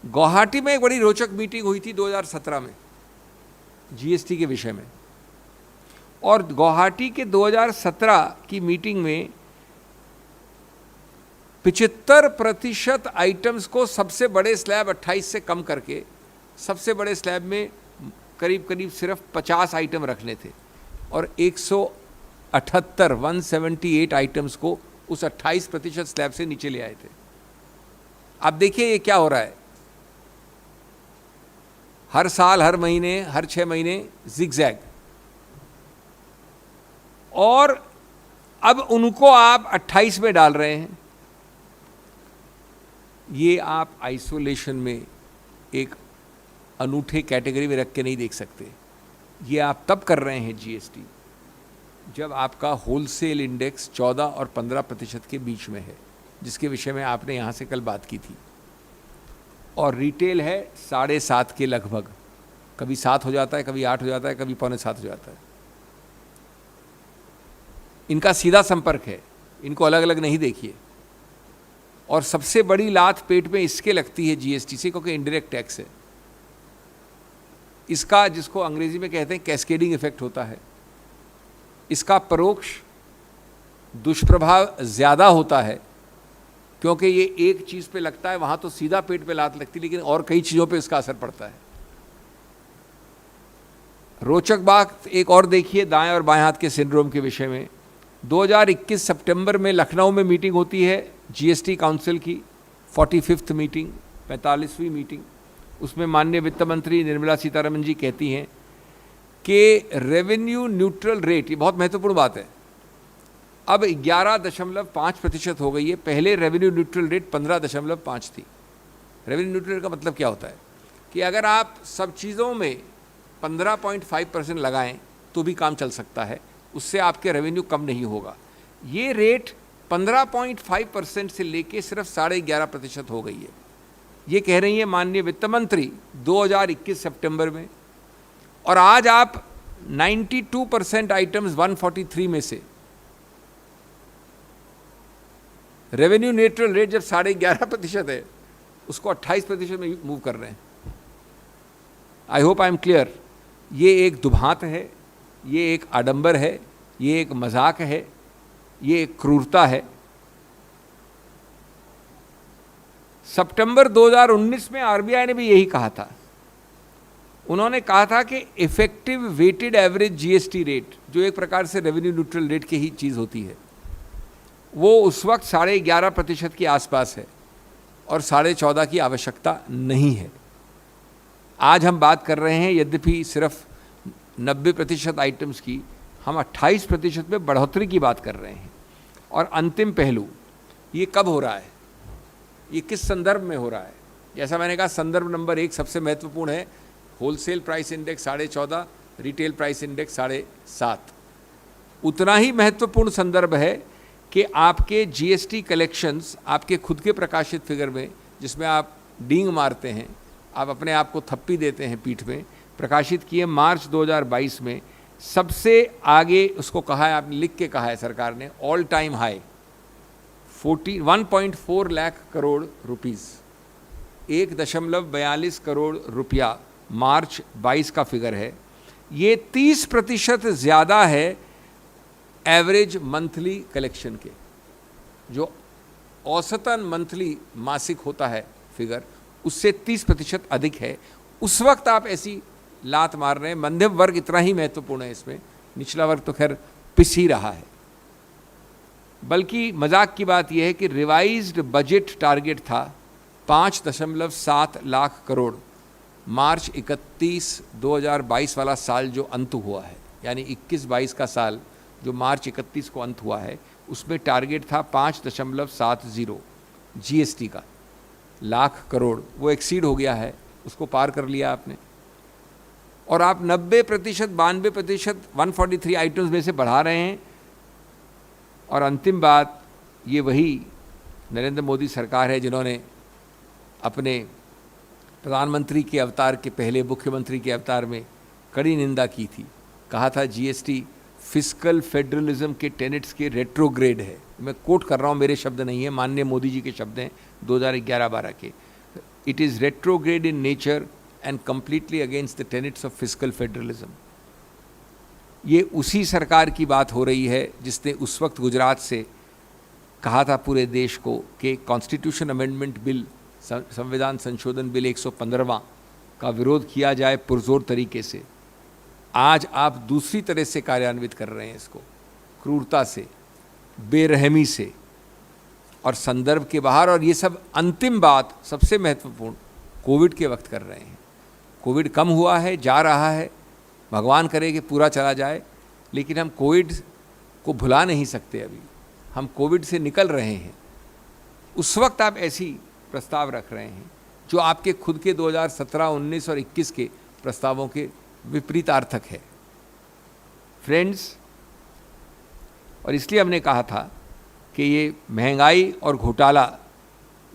गुवाहाटी में एक बड़ी रोचक मीटिंग हुई थी 2017 में जीएसटी के विषय में, और गुवाहाटी के 2017 की मीटिंग में 75% आइटम्स को सबसे बड़े स्लैब 28 से कम करके सबसे बड़े स्लैब में करीब करीब सिर्फ 50 आइटम रखने थे, और 178 आइटम्स को उस 28% स्लैब से नीचे ले आए थे। आप देखिए ये क्या हो रहा है, हर साल, हर महीने, हर 6 महीने जिगजैग, और अब उनको आप 28 में डाल रहे हैं। ये आप आइसोलेशन में एक अनूठे कैटेगरी में रख के नहीं देख सकते। ये आप तब कर रहे हैं जीएसटी जब आपका होलसेल इंडेक्स 14 और 15% के बीच में है, जिसके विषय में आपने यहाँ से कल बात की थी, और रिटेल है 7.5 के लगभग, कभी 7 हो जाता है, कभी 8 हो जाता है, कभी 6.25 हो जाता है। इनका सीधा संपर्क है, इनको अलग अलग नहीं देखिए। और सबसे बड़ी लात पेट में इसके लगती है जीएसटी से, क्योंकि इनडायरेक्ट टैक्स है। इसका, जिसको अंग्रेजी में कहते हैं कैस्केडिंग इफेक्ट होता है, इसका परोक्ष दुष्प्रभाव ज़्यादा होता है, क्योंकि ये एक चीज़ पे लगता है, वहाँ तो सीधा पेट पे लात लगती है, लेकिन और कई चीज़ों पे इसका असर पड़ता है। रोचक बात एक और देखिए दाएं और बाएं हाथ के सिंड्रोम के विषय में। 2021 सितंबर में लखनऊ में मीटिंग होती है जीएसटी काउंसिल की, 45वीं मीटिंग, 45वीं मीटिंग। उसमें माननीय वित्त मंत्री निर्मला सीतारमण जी कहती हैं कि रेवेन्यू न्यूट्रल रेट, ये बहुत महत्वपूर्ण बात है, अब 11.5% हो गई है। पहले रेवेन्यू न्यूट्रल रेट 15.5 थी। रेवेन्यू न्यूट्रल का मतलब क्या होता है कि अगर आप सब चीज़ों में 15.5% लगाएं तो भी काम चल सकता है, उससे आपके रेवेन्यू कम नहीं होगा। ये रेट 15.5% से लेके सिर्फ 11.5% हो गई है। ये कह रही है माननीय वित्त मंत्री 2021 सितंबर में। और आज आप 92% आइटम्स 143 में से रेवेन्यू न्यूट्रल रेट जब 11.5% है, उसको 28% में मूव कर रहे हैं। I hope I am clear. ये एक दुभांत है, ये एक आडंबर है, ये एक मजाक है, ये एक क्रूरता है। सितंबर 2019 में आरबीआई ने भी यही कहा था। उन्होंने कहा था कि effective weighted average GST rate, जो एक प्रकार से रेवेन्यू न्यूट्रल रेट की ही चीज़ होती है, वो उस वक्त 11.5% के आसपास है और 14.5 की आवश्यकता नहीं है। आज हम बात कर रहे हैं यद्यपि सिर्फ 90% आइटम्स की, हम 28% में बढ़ोतरी की बात कर रहे हैं। और अंतिम पहलू, ये कब हो रहा है, ये किस संदर्भ में हो रहा है? जैसा मैंने कहा, संदर्भ नंबर 1 सबसे महत्वपूर्ण है। Wholesale price index 14.5, retail price index 7.5। उतना ही महत्वपूर्ण संदर्भ है कि आपके जीएसटी कलेक्शंस आपके खुद के प्रकाशित फिगर में, जिसमें आप डींग मारते हैं, आप अपने आप को थप्पी देते हैं पीठ में, प्रकाशित किए मार्च 2022 में, सबसे आगे उसको कहा है, आपने लिख के कहा है सरकार ने, all time high 1.4 lakh crore rupees, 1.42 crore रुपया मार्च 22 का फिगर है। ये 30% ज़्यादा है एवरेज मंथली कलेक्शन के, जो औसतन मंथली मासिक होता है फिगर, उससे 30% अधिक है। उस वक्त आप ऐसी लात मार रहे हैं। मध्यम वर्ग इतना ही महत्वपूर्ण है इसमें, निचला वर्ग तो खैर पिस ही रहा है। बल्कि मजाक की बात यह है कि रिवाइज्ड बजट टारगेट था 5.7 लाख करोड़, मार्च 31 2022 वाला साल जो अंत हुआ है, यानी 21-22 का साल जो मार्च 31 को अंत हुआ है, उसमें टारगेट था 5.70 जीएसटी का लाख करोड़। वो एक्सीड हो गया है, उसको पार कर लिया आपने। और आप 90%, 92% 143 आइटम्स में से बढ़ा रहे हैं। और अंतिम बात, ये वही नरेंद्र मोदी सरकार है जिन्होंने अपने प्रधानमंत्री के अवतार के पहले मुख्यमंत्री के अवतार में कड़ी निंदा की थी। कहा था जीएसटी फिस्कल फेडरलिज्म के टेनेट्स के रेट्रोग्रेड है। मैं कोट कर रहा हूँ, मेरे शब्द नहीं है, माननीय मोदी जी के शब्द हैं 2011-12 के। It is retrograde in nature and completely against the tenets of fiscal federalism. ये उसी सरकार की बात हो रही है जिसने उस वक्त गुजरात से कहा था पूरे देश को कि कॉन्स्टिट्यूशन अमेंडमेंट बिल, संविधान संशोधन बिल 115वां का विरोध किया जाए पुरजोर तरीके से। आज आप दूसरी तरह से कार्यान्वित कर रहे हैं इसको, क्रूरता से, बेरहमी से और संदर्भ के बाहर। और ये सब अंतिम बात, सबसे महत्वपूर्ण, कोविड के वक्त कर रहे हैं। कोविड कम हुआ है, जा रहा है, भगवान करे कि पूरा चला जाए, लेकिन हम कोविड को भुला नहीं सकते। अभी हम कोविड से निकल रहे हैं। उस वक्त आप ऐसी प्रस्ताव रख रहे हैं जो आपके खुद के 2017, 19 और 21 के प्रस्तावों के विपरीतार्थक है फ्रेंड्स। और इसलिए हमने कहा था कि ये महंगाई और घोटाला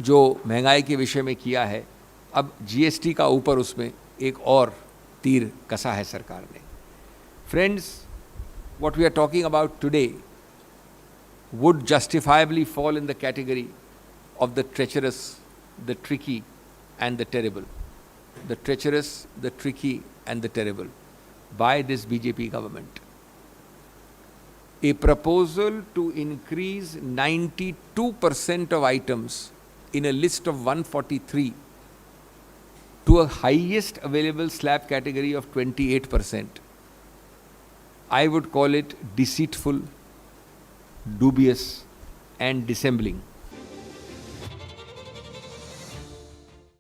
जो महंगाई के विषय में किया है, अब जीएसटी का ऊपर उसमें एक और तीर कसा है सरकार ने। Friends, what we are talking about today would justifiably fall in the category of the treacherous, the tricky and the terrible. The treacherous, the tricky and the terrible by this BJP government. A proposal to increase 92% of items in a list of 143 to a highest available slab category of 28%. I would call it deceitful, dubious and dissembling.